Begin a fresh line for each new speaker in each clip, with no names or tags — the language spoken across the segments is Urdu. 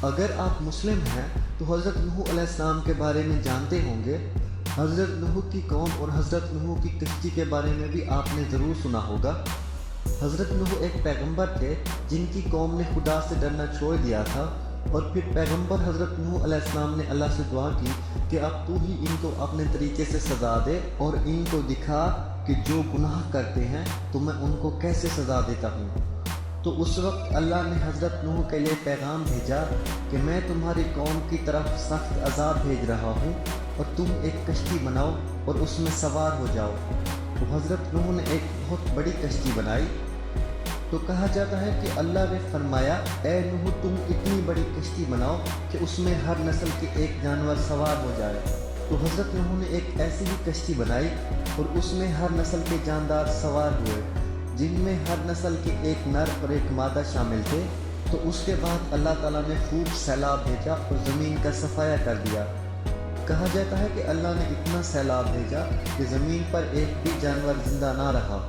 اگر آپ مسلم ہیں تو حضرت نوح علیہ السلام کے بارے میں جانتے ہوں گے۔ حضرت نوح کی قوم اور حضرت نوح کی کشتی کے بارے میں بھی آپ نے ضرور سنا ہوگا۔ حضرت نوح ایک پیغمبر تھے جن کی قوم نے خدا سے ڈرنا چھوڑ دیا تھا، اور پھر پیغمبر حضرت نوح علیہ السلام نے اللہ سے دعا کی کہ اب تو ہی ان کو اپنے طریقے سے سزا دے اور ان کو دکھا کہ جو گناہ کرتے ہیں تو میں ان کو کیسے سزا دیتا ہوں۔ تو اس وقت اللہ نے حضرت نوح کے لیے پیغام بھیجا کہ میں تمہاری قوم کی طرف سخت عذاب بھیج رہا ہوں اور تم ایک کشتی بناؤ اور اس میں سوار ہو جاؤ۔ تو حضرت نوح نے ایک بہت بڑی کشتی بنائی۔ تو کہا جاتا ہے کہ اللہ نے فرمایا، اے نوح تم اتنی بڑی کشتی بناؤ کہ اس میں ہر نسل کے ایک جانور سوار ہو جائے۔ تو حضرت نوح نے ایک ایسی ہی کشتی بنائی اور اس میں ہر نسل کے جاندار سوار ہوئے، جن میں ہر نسل کے ایک نر اور ایک مادہ شامل تھے۔ تو اس کے بعد اللہ تعالیٰ نے خوب سیلاب بھیجا اور زمین کا صفایا کر دیا۔ کہا جاتا ہے کہ اللہ نے اتنا سیلاب بھیجا کہ زمین پر ایک بھی جانور زندہ نہ رہا۔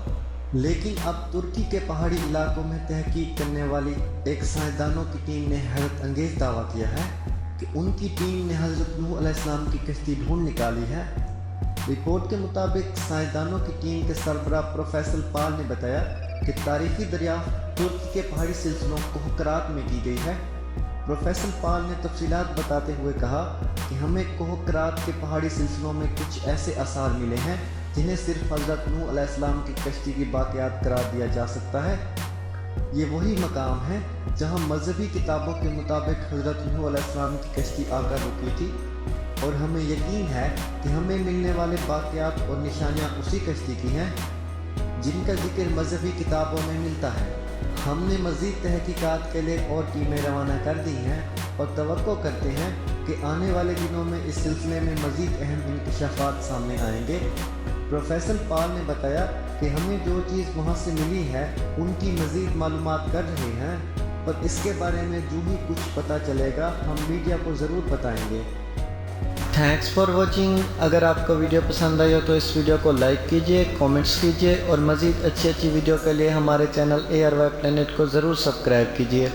لیکن اب ترکی کے پہاڑی علاقوں میں تحقیق کرنے والی ایک سائنسدانوں کی ٹیم نے حیرت انگیز دعویٰ کیا ہے کہ ان کی ٹیم نے حضرت نوح علیہ السلام کی کشتی ڈھونڈ نکالی ہے۔ رپورٹ کے مطابق سائنسدانوں کی ٹیم کے سربراہ پروفیسر پال نے بتایا کہ تاریخی دریافت ترکی کے پہاڑی سلسلوں کوہ میں کی گئی ہے۔ پروفیسر پال نے تفصیلات بتاتے ہوئے کہا کہ ہمیں کوہ کے پہاڑی سلسلوں میں کچھ ایسے آثار ملے ہیں جنہیں صرف حضرت نوح علیہ السلام کی کشتی کی باقیات قرار دیا جا سکتا ہے۔ یہ وہی مقام ہے جہاں مذہبی کتابوں کے مطابق حضرت نوح علیہ السلام کی کشتی آ کر رکی تھی، اور ہمیں یقین ہے کہ ہمیں ملنے والے باقیات اور نشانیاں اسی کشتی کی ہیں جن کا ذکر مذہبی کتابوں میں ملتا ہے۔ ہم نے مزید تحقیقات کے لیے اور ٹیمیں روانہ کر دی ہیں اور توقع کرتے ہیں کہ آنے والے دنوں میں اس سلسلے میں مزید اہم انکشافات سامنے آئیں گے۔ پروفیسر پال نے بتایا کہ ہمیں جو چیز وہاں سے ملی ہے ان کی مزید معلومات کر رہے ہیں، اور اس کے بارے میں جو بھی کچھ پتہ چلے گا ہم میڈیا کو ضرور بتائیں گے۔ Thanks for watching. اگر آپ کو ویڈیو پسند آئی ہو تو اس ویڈیو کو لائک کیجئے، کومنٹس کیجئے، اور مزید اچھی ویڈیو کے لیے ہمارے چینل ARY پلینٹ کو ضرور سبسکرائب کیجئے۔